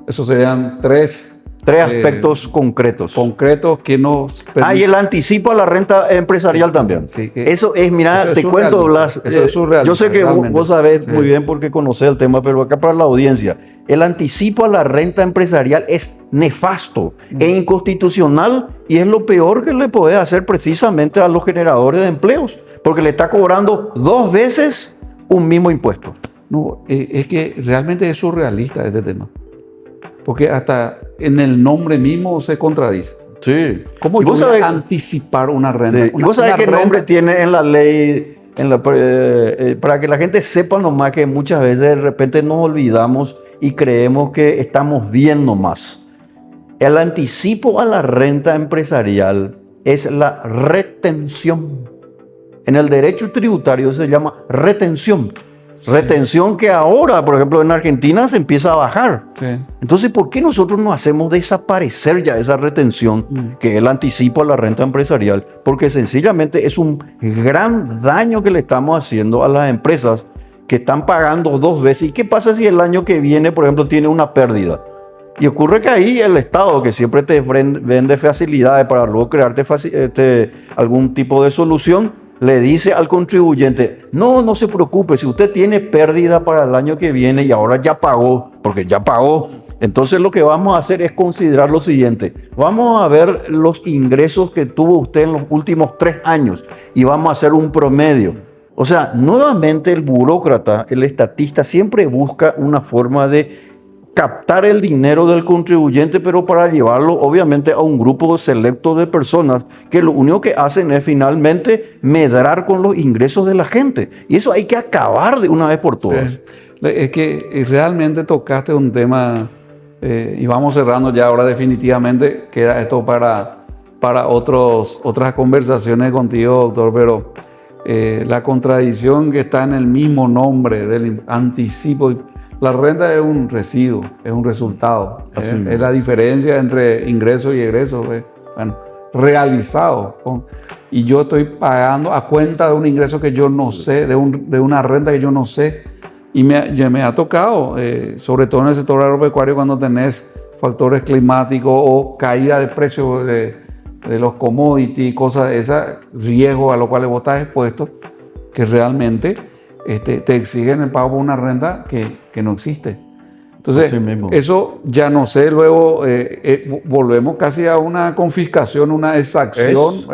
Esos serían 3 aspectos concretos. Concretos que nos permiten. Y el anticipo a la renta empresarial también. Sí, eso es, mira, eso te cuento, Blas. Eso es surrealista, yo sé que vos sabés sí. muy bien porque conocés el tema, pero acá para la audiencia, el anticipo a la renta empresarial es nefasto e inconstitucional y es lo peor que le podés hacer precisamente a los generadores de empleos, porque le está cobrando 2 veces un mismo impuesto. No, es que realmente es surrealista este tema. Porque hasta en el nombre mismo se contradice. Sí. ¿Cómo yo voy a anticipar una renta? Sí. ¿Y vos sabés qué nombre tiene en la ley? Para que la gente sepa nomás que muchas veces de repente nos olvidamos y creemos que estamos bien nomás. El anticipo a la renta empresarial es la retención. En el derecho tributario se llama retención. Retención que ahora, por ejemplo, en Argentina se empieza a bajar. Sí. Entonces, ¿por qué nosotros no hacemos desaparecer ya esa retención, que es el anticipo a la renta empresarial? Porque sencillamente es un gran daño que le estamos haciendo a las empresas que están pagando 2 veces. ¿Y qué pasa si el año que viene, por ejemplo, tiene una pérdida? Y ocurre que ahí el Estado, que siempre te vende facilidades para luego crearte algún tipo de solución, le dice al contribuyente, no se preocupe, si usted tiene pérdida para el año que viene y ahora ya pagó, porque ya pagó, entonces lo que vamos a hacer es considerar lo siguiente. Vamos a ver los ingresos que tuvo usted en los últimos 3 años y vamos a hacer un promedio. O sea, nuevamente el burócrata, el estatista, siempre busca una forma de captar el dinero del contribuyente, pero para llevarlo obviamente a un grupo selecto de personas que lo único que hacen es finalmente medrar con los ingresos de la gente. Y eso hay que acabar de una vez por todas. Sí. Es que realmente tocaste un tema y vamos cerrando ya ahora definitivamente. Queda esto para otras conversaciones contigo, doctor, pero la contradicción que está en el mismo nombre del anticipo. La renta es un residuo, es un resultado. Es la diferencia entre ingresos y egresos. Realizado. Y yo estoy pagando a cuenta de un ingreso que yo no sé, de una renta que yo no sé. Y me ha tocado, sobre todo en el sector agropecuario, cuando tenés factores climáticos o caída de precios de los commodities, cosas de esas, riesgos a los cuales vos estás expuesto, que realmente te exigen el pago por una renta que no existe. Entonces, eso ya no sé, luego volvemos casi a una confiscación, una exacción.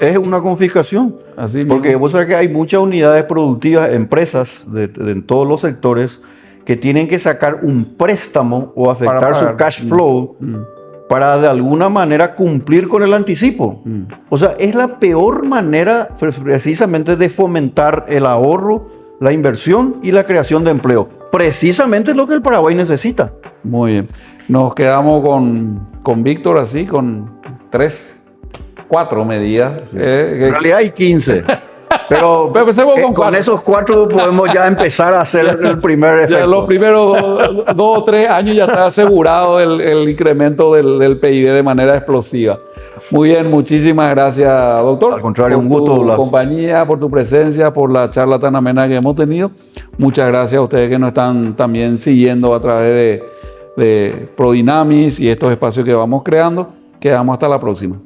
Es una confiscación. Así mismo. Porque vos sabés que hay muchas unidades productivas, empresas en todos los sectores, que tienen que sacar un préstamo o afectar su cash flow para de alguna manera cumplir con el anticipo. O sea, es la peor manera precisamente de fomentar el ahorro, la inversión y la creación de empleo. Precisamente lo que el Paraguay necesita. Muy bien. Nos quedamos con Víctor así, con 4 medidas. En realidad hay 15. Pero con esos 4 podemos ya empezar a hacer el primer efecto. Ya los primeros 2 o 3 años ya está asegurado el incremento del PIB de manera explosiva. Muy bien, muchísimas gracias, doctor. Al contrario, un gusto. Por tu compañía, por tu presencia, por la charla tan amena que hemos tenido. Muchas gracias a ustedes que nos están también siguiendo a través de Prodynamis y estos espacios que vamos creando. Quedamos hasta la próxima.